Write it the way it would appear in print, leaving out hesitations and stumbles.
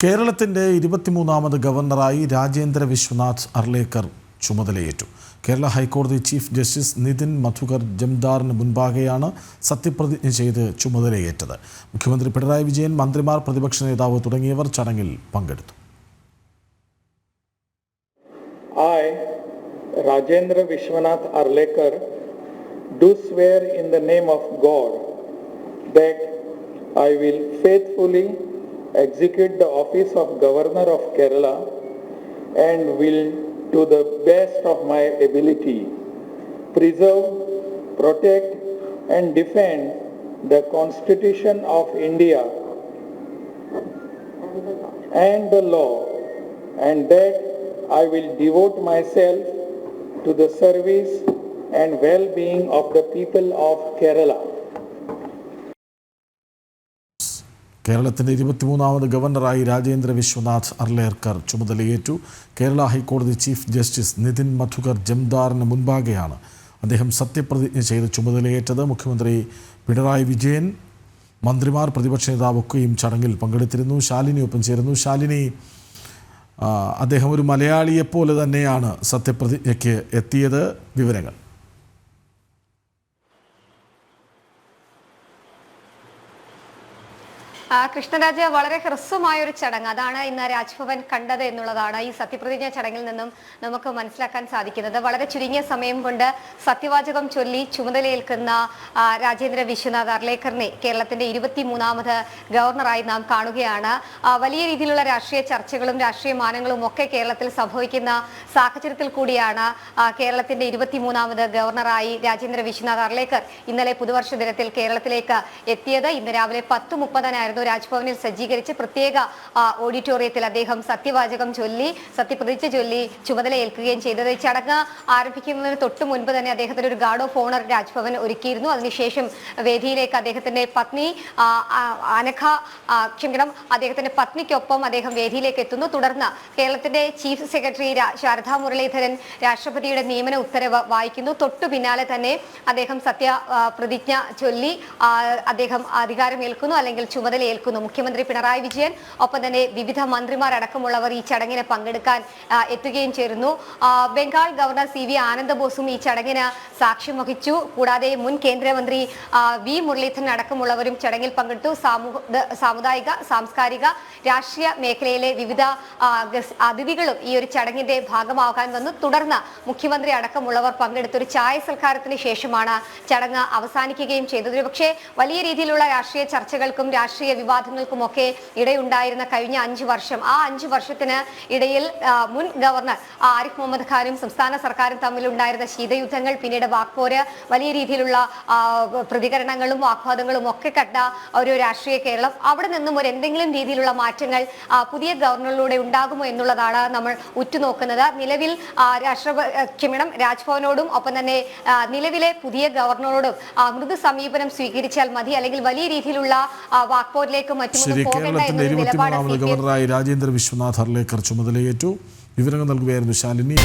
കേരളത്തിന്റെ 23ാമത് ഗവർണറായി രാജേന്ദ്ര വിശ്വനാഥ് അർലേക്കർ ചുമതലയേറ്റു. കേരള ഹൈക്കോടതി ചീഫ് ജസ്റ്റിസ് നിതിൻ മധുകർ ജംദാറിന് മുൻപാകെയാണ് സത്യപ്രതിജ്ഞ ചെയ്ത് ചുമതലയേറ്റത്. മുഖ്യമന്ത്രി പിണറായി വിജയൻ, മന്ത്രിമാർ, പ്രതിപക്ഷ നേതാവ് തുടങ്ങിയവർ ചടങ്ങിൽ പങ്കെടുത്തു. I, Rajendra Vishwanath Arlekar, do swear in the name of God that I will faithfully execute the office of Governor of Kerala and will, to the best of my ability, preserve, protect and defend the Constitution of India and the law, and that I will devote myself to the service and well-being of the people of Kerala. കേരളത്തിന്റെ 23ാമത് ഗവർണറായി രാജേന്ദ്ര വിശ്വനാഥ് അർലേക്കർ ചുമതലയേറ്റു. കേരള ഹൈക്കോടതി chief justice Nitin Madhukar ജംദാറിന് മുൻപാകെയാണ് അദ്ദേഹം സത്യപ്രതിജ്ഞ ചെയ്ത് ചുമതലയേറ്റത്. മുഖ്യമന്ത്രി പിണറായി വിജയൻ, മന്ത്രിമാർ, പ്രതിപക്ഷ നേതാവൊക്കെയും ചടങ്ങിൽ പങ്കെടുത്തിരുന്നു. ശാലിനി ഒപ്പം ചേരുന്നു. ശാലിനി, അദ്ദേഹം ഒരു മലയാളിയെപ്പോലെ തന്നെയാണ് സത്യപ്രതിജ്ഞയ്ക്ക് എത്തിയത്. വിവരങ്ങൾ. കൃഷ്ണരാജ്, വളരെ ഹ്രസ്വമായ ഒരു ചടങ്ങ്, അതാണ് ഇന്ന് രാജ്ഭവൻ കണ്ടത് എന്നുള്ളതാണ് ഈ സത്യപ്രതിജ്ഞ ചടങ്ങിൽ നിന്നും നമുക്ക് മനസ്സിലാക്കാൻ സാധിക്കുന്നത്. വളരെ ചുരുങ്ങിയ സമയം കൊണ്ട് സത്യവാചകം ചൊല്ലി ചുമതലയേൽക്കുന്ന രാജേന്ദ്ര വിശ്വനാഥ് അർലേക്കറിനെ കേരളത്തിന്റെ 23ാമത് ഗവർണറായി നാം കാണുകയാണ്. വലിയ രീതിയിലുള്ള രാഷ്ട്രീയ ചർച്ചകളും രാഷ്ട്രീയ മാനങ്ങളും ഒക്കെ കേരളത്തിൽ സംഭവിക്കുന്ന സാഹചര്യത്തിൽ കൂടിയാണ് കേരളത്തിന്റെ 23ാമത് ഗവർണറായി രാജേന്ദ്ര വിശ്വനാഥ് അർലേക്കർ ഇന്നലെ പുതുവർഷ ദിനത്തിൽ കേരളത്തിലേക്ക് എത്തിയത്. ഇന്ന് രാവിലെ 10:30 രാജ്ഭവനിൽ സജ്ജീകരിച്ച് പ്രത്യേക ഓഡിറ്റോറിയത്തിൽ അദ്ദേഹം സത്യപ്രതിജ്ഞ ചൊല്ലി ചുമതലയേൽക്കുകയും ചെയ്തത്. ചടങ്ങ് ആരംഭിക്കുന്നതിന് തൊട്ട് മുൻപ് തന്നെ അദ്ദേഹത്തിന് ഒരു ഗാർഡ് ഓഫ് ഓണർ രാജ്ഭവൻ ഒരുക്കിയിരുന്നു. അതിനുശേഷം വേദിയിലേക്ക് അദ്ദേഹത്തിന്റെ പത്നി അദ്ദേഹത്തിന്റെ പത്നിക്കൊപ്പം അദ്ദേഹം വേദിയിലേക്ക് എത്തുന്നു. തുടർന്ന് കേരളത്തിന്റെ ചീഫ് സെക്രട്ടറി ശാരദാ മുരളീധരൻ രാഷ്ട്രപതിയുടെ നിയമന ഉത്തരവ് വായിക്കുന്നു. തൊട്ടു പിന്നാലെ തന്നെ അദ്ദേഹം സത്യപ്രതിജ്ഞ ചൊല്ലി അദ്ദേഹം അധികാരമേൽക്കുന്നു, അല്ലെങ്കിൽ ചുമതലയേൽക്കുന്നു. മുഖ്യമന്ത്രി പിണറായി വിജയൻ, ഒപ്പം തന്നെ വിവിധ മന്ത്രിമാരടക്കമുള്ളവർ ഈ ചടങ്ങിന് പങ്കെടുക്കാൻ എത്തുകയും ചേരുന്നു. ബംഗാൾ ഗവർണർ CV ആനന്ദബോസും ഈ ചടങ്ങിന് സാക്ഷ്യം വഹിച്ചു. കൂടാതെ മുൻ കേന്ദ്രമന്ത്രി V മുരളീധരൻ അടക്കമുള്ളവരും ചടങ്ങിൽ പങ്കെടുത്തു. സാമുദായിക, സാംസ്കാരിക, രാഷ്ട്രീയ മേഖലയിലെ വിവിധ അതിഥികളും ഈ ഒരു ചടങ്ങിന്റെ ഭാഗമാകാൻ വന്നു. തുടർന്ന് മുഖ്യമന്ത്രി അടക്കമുള്ളവർ പങ്കെടുത്ത ഒരു ചായ സൽക്കാരത്തിന് ശേഷമാണ് ചടങ്ങ് അവസാനിക്കുകയും ചെയ്തത്. പക്ഷേ വലിയ രീതിയിലുള്ള രാഷ്ട്രീയ ചർച്ചകൾക്കും രാഷ്ട്രീയ വിവാദങ്ങൾക്കുമൊക്കെ ഇടയുണ്ടായിരുന്ന കഴിഞ്ഞ 5 വർഷം, ആ 5 വർഷത്തിന് ഇടയിൽ മുൻ ഗവർണർ ആരിഫ് മുഹമ്മദ് ഖാനും സംസ്ഥാന സർക്കാരും തമ്മിലുണ്ടായിരുന്ന ശീതയുദ്ധങ്ങൾ, പിന്നീട് വാക്പോര്, വലിയ രീതിയിലുള്ള പ്രതികരണങ്ങളും വാഗ്വാദങ്ങളും ഒക്കെ കണ്ട ഒരു രാഷ്ട്രീയ കേരളം, അവിടെ നിന്നും എന്തെങ്കിലും രീതിയിലുള്ള മാറ്റങ്ങൾ പുതിയ ഗവർണറിലൂടെ ഉണ്ടാകുമോ എന്നുള്ളതാണ് നമ്മൾ ഉറ്റുനോക്കുന്നത്. നിലവിൽ രാജ്ഭവനോടും ഒപ്പം തന്നെ നിലവിലെ പുതിയ ഗവർണറോടും മൃദു സമീപനം സ്വീകരിച്ചാൽ മതി, അല്ലെങ്കിൽ വലിയ രീതിയിലുള്ള വാക്പോരിലേക്ക് മറ്റും പോകേണ്ട എന്ന നിലപാട് ഗവർണറായി രാജേന്ദ്ര വിശ്വനാഥ് അർലേക്കർ ചുമതലയേറ്റു. വിവരങ്ങൾ നൽകുകയായിരുന്നു ശാലിനി.